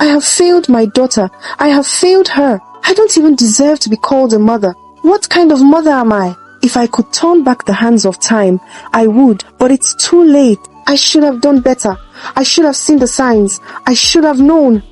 I have failed my daughter. I have failed her. I don't even deserve to be called a mother. What kind of mother am I? If I could turn back the hands of time, I would, but it's too late. I should have done better. I should have seen the signs. I should have known.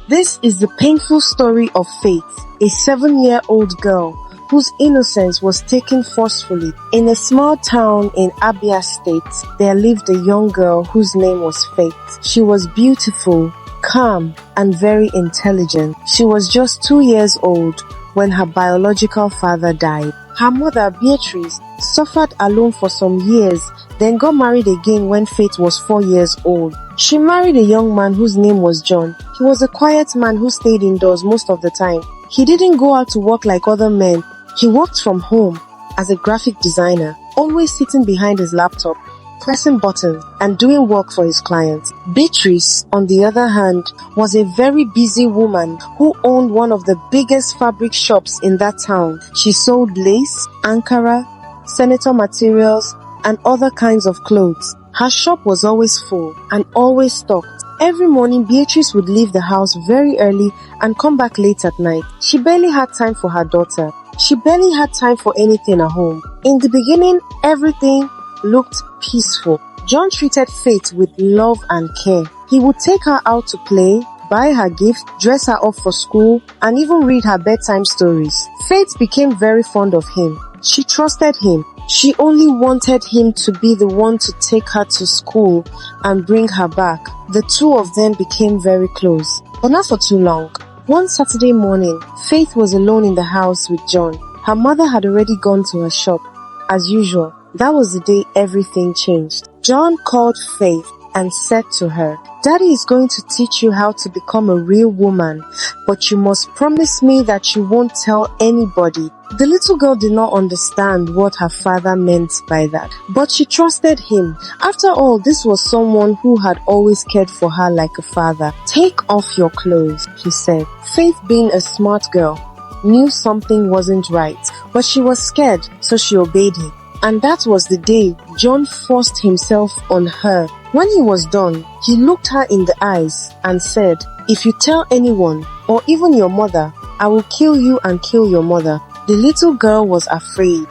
This is the painful story of Faith, a 7-year-old girl whose innocence was taken forcefully. In a small town in Abia State, there lived a young girl whose name was Faith. She was beautiful, calm, and very intelligent. She was just 2 years old when her biological father died. Her mother, Beatrice, suffered alone for some years, then got married again when Faith was 4 years old. She married a young man whose name was John. He was a quiet man who stayed indoors most of the time. He didn't go out to work like other men. He worked from home as a graphic designer, always sitting behind his laptop, pressing buttons and doing work for his clients. Beatrice, on the other hand, was a very busy woman who owned one of the biggest fabric shops in that town. She sold lace, ankara, senator materials, and other kinds of clothes. Her shop was always full and always stocked. Every morning, Beatrice would leave the house very early and come back late at night. She barely had time for her daughter. She barely had time for anything at home. In the beginning, everything looked peaceful. John treated Faith with love and care. He would take her out to play, buy her gifts, dress her up for school, and even read her bedtime stories. Faith became very fond of him. She trusted him. She only wanted him to be the one to take her to school and bring her back. The two of them became very close, but not for too long. One Saturday morning, Faith was alone in the house with John. Her mother had already gone to her shop. As usual, that was the day everything changed. John called Faith and said to her, "Daddy is going to teach you how to become a real woman, but you must promise me that you won't tell anybody." The little girl did not understand what her father meant by that, but she trusted him. After all, this was someone who had always cared for her like a father. "Take off your clothes," he said. Faith, being a smart girl, knew something wasn't right, but she was scared, so she obeyed him. And that was the day John forced himself on her. When he was done, he looked her in the eyes and said, "If you tell anyone, or even your mother, I will kill you and kill your mother." The little girl was afraid,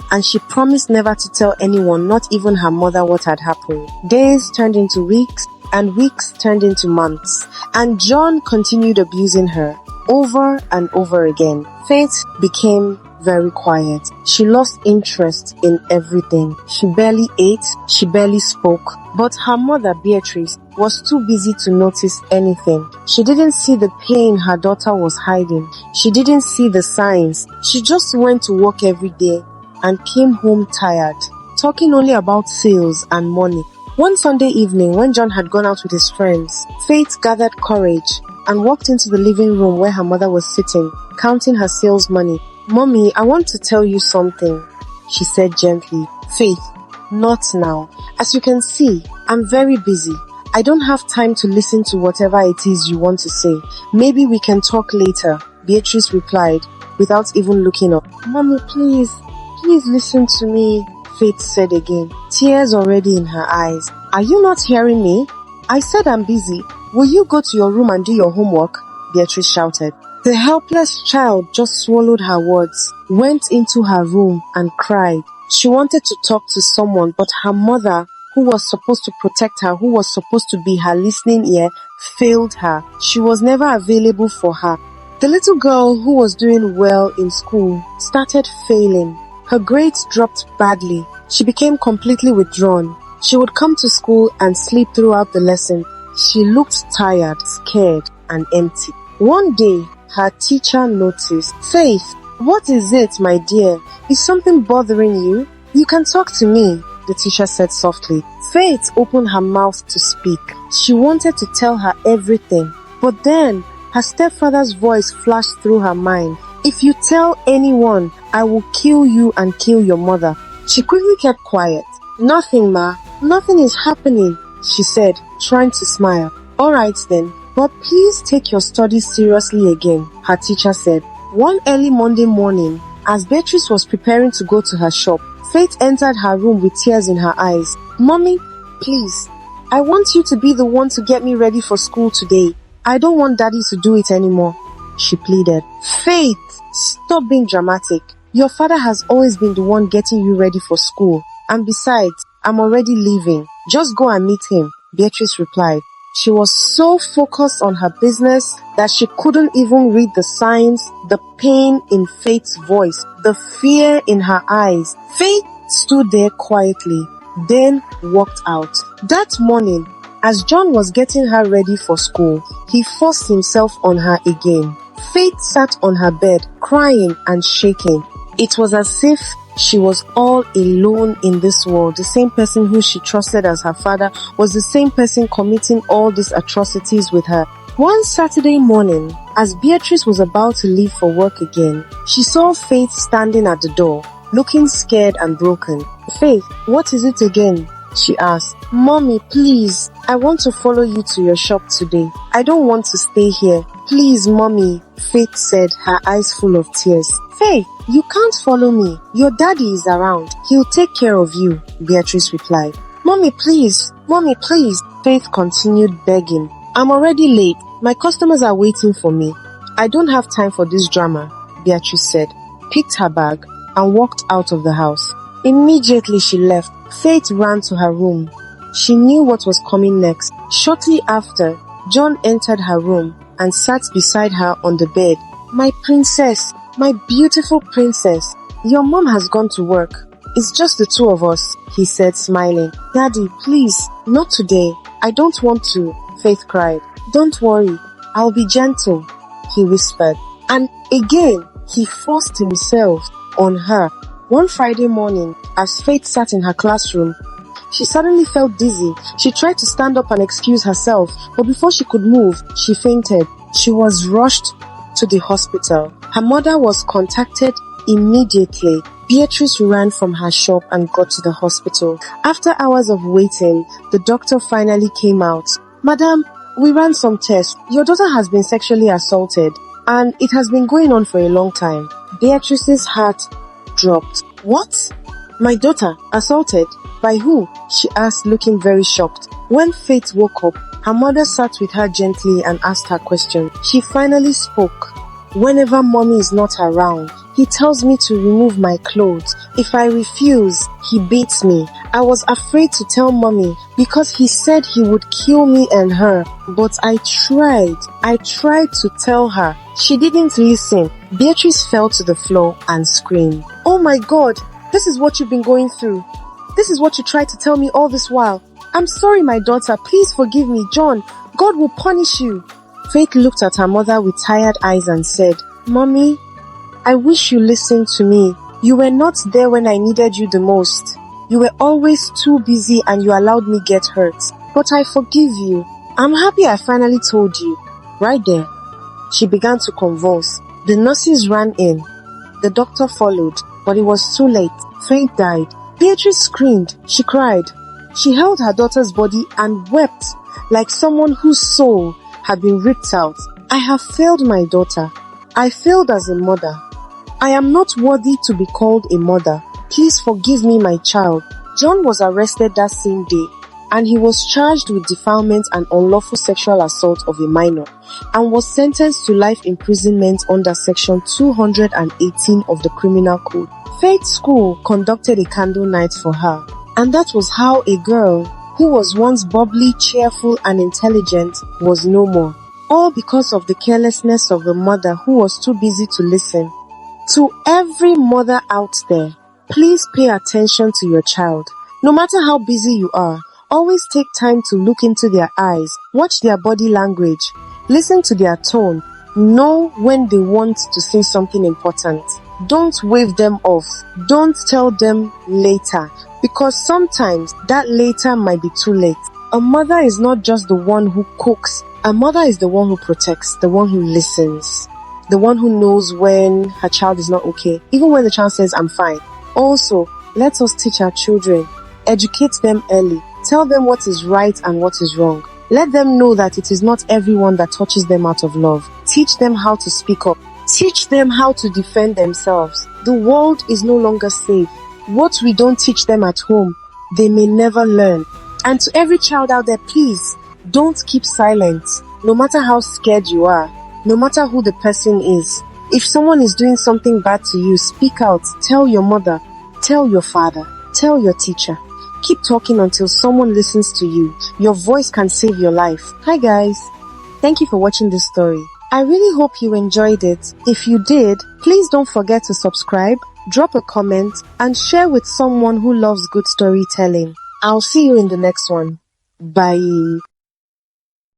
and she promised never to tell anyone, not even her mother, what had happened. Days turned into weeks, and weeks turned into months, and John continued abusing her over and over again. Faith became very quiet. She lost interest in everything. She barely ate, she barely spoke, but her mother, Beatrice, was too busy to notice anything. She didn't see the pain her daughter was hiding. She didn't see the signs. She just went to work every day and came home tired, talking only about sales and money. One Sunday evening, when John had gone out with his friends, Faith gathered courage and walked into the living room where her mother was sitting, counting her sales money. "Mommy, I want to tell you something," she said gently. "Faith, not now. As you can see, I'm very busy. I don't have time to listen to whatever it is you want to say. Maybe we can talk later," Beatrice replied without even looking up. "Mommy, please listen to me," Faith said again, tears already in her eyes. "Are you not hearing me? I said I'm busy. Will you go to your room and do your homework?" Beatrice shouted. The helpless child just swallowed her words, went into her room and cried. She wanted to talk to someone, but her mother, who was supposed to protect her, who was supposed to be her listening ear, failed her. She was never available for her. The little girl, who was doing well in school, started failing. Her grades dropped badly. She became completely withdrawn. She would come to school and sleep throughout the lesson. She looked tired, scared, and empty. One day, her teacher noticed. "Faith, what is it, my dear? Is something bothering you? You can talk to me," the teacher said softly. Faith opened her mouth to speak. She wanted to tell her everything, but then her stepfather's voice flashed through her mind. "If you tell anyone, I will kill you and kill your mother." She quickly kept quiet. "Nothing, Ma. Nothing is happening," she said, trying to smile. "All right then. But please take your studies seriously again," her teacher said. One early Monday morning, as Beatrice was preparing to go to her shop, Faith entered her room with tears in her eyes. "Mommy, please, I want you to be the one to get me ready for school today. I don't want Daddy to do it anymore, she pleaded. Faith, stop being dramatic. Your father has always been the one getting you ready for school. And besides, I'm already leaving. Just go and meet him, Beatrice replied. She was so focused on her business that she couldn't even read the signs, the pain in Faith's voice, the fear in her eyes. Faith stood there quietly, then walked out. That morning, as John was getting her ready for school, he forced himself on her again. Faith sat on her bed, crying and shaking. It was as if she was all alone in this world. The same person who she trusted as her father was the same person committing all these atrocities with her. One Saturday morning, as Beatrice was about to leave for work again, she saw Faith standing at the door, looking scared and broken. Faith, what is it again? She asked. Mommy, please, I want to follow you to your shop today. I don't want to stay here. Please, Mommy, Faith said, her eyes full of tears. Faith, you can't follow me. Your daddy is around. He'll take care of you, Beatrice replied. Mommy, please, Faith continued begging. I'm already late. My customers are waiting for me. I don't have time for this drama, Beatrice said, picked her bag, and walked out of the house. Immediately she left. Faith ran to her room. She knew what was coming next. Shortly after, John entered her room and sat beside her on the bed. My princess, my beautiful princess, your mom has gone to work. It's just the two of us, he said, smiling. Daddy, please, not today. I don't want to, Faith cried. Don't worry, I'll be gentle, he whispered. And again, he forced himself on her. One Friday morning, as Faith sat in her classroom, she suddenly felt dizzy. She tried to stand up and excuse herself, but before she could move, she fainted. She was rushed to the hospital. Her mother was contacted immediately. Beatrice ran from her shop and got to the hospital. After hours of waiting, the doctor finally came out. Madam, we ran some tests. Your daughter has been sexually assaulted, and it has been going on for a long time. Beatrice's heart dropped. What? My daughter assaulted? By who? She asked, looking very shocked. When Faith woke up, her mother sat with her gently and asked her question. She finally spoke. Whenever Mommy is not around, he tells me to remove my clothes. If I refuse, he beats me. I was afraid to tell Mommy because he said he would kill me and her. But I tried to tell her. She didn't listen. Beatrice fell to the floor and screamed. Oh my God, this is what you've been going through. This is what you tried to tell me all this while. I'm sorry, my daughter. Please forgive me. John, God will punish you. Faith looked at her mother with tired eyes and said, Mommy, I wish you listened to me. You were not there when I needed you the most. You were always too busy and you allowed me get hurt. But I forgive you. I'm happy I finally told you. Right there, she began to convulse. The nurses ran in. The doctor followed, but it was too late. Faith died. Beatrice screamed. She cried. She held her daughter's body and wept like someone whose soul had been ripped out. I have failed my daughter. I failed as a mother. I am not worthy to be called a mother. Please forgive me, my child. John was arrested that same day, and he was charged with defilement and unlawful sexual assault of a minor, and was sentenced to life imprisonment under section 218 of the Criminal Code. Faith School conducted a candle night for her, and that was how a girl who was once bubbly, cheerful, and intelligent was no more. All because of the carelessness of the mother who was too busy to listen. To every mother out there, please pay attention to your child. No matter how busy you are, always take time to look into their eyes, watch their body language, listen to their tone, know when they want to say something important. Don't wave them off. Don't tell them later, because sometimes that later might be too late. A mother is not just the one who cooks. A mother is the one who protects, the one who listens, the one who knows when her child is not okay, even when the child says, I'm fine. Also, let us teach our children, educate them early, tell them what is right and what is wrong. Let them know that it is not everyone that touches them out of love. Teach them how to speak up. Teach them how to defend themselves. The world is no longer safe. What we don't teach them at home, they may never learn. And to every child out there, please don't keep silent. No matter how scared you are, no matter who the person is, if someone is doing something bad to you, speak out. Tell your mother, tell your father, tell your teacher. Keep talking until someone listens to you. Your voice can save your life. Hi guys, thank you for watching this story. I really hope you enjoyed it. If you did, please don't forget to subscribe, drop a comment, and share with someone who loves good storytelling. I'll see you in the next one. Bye.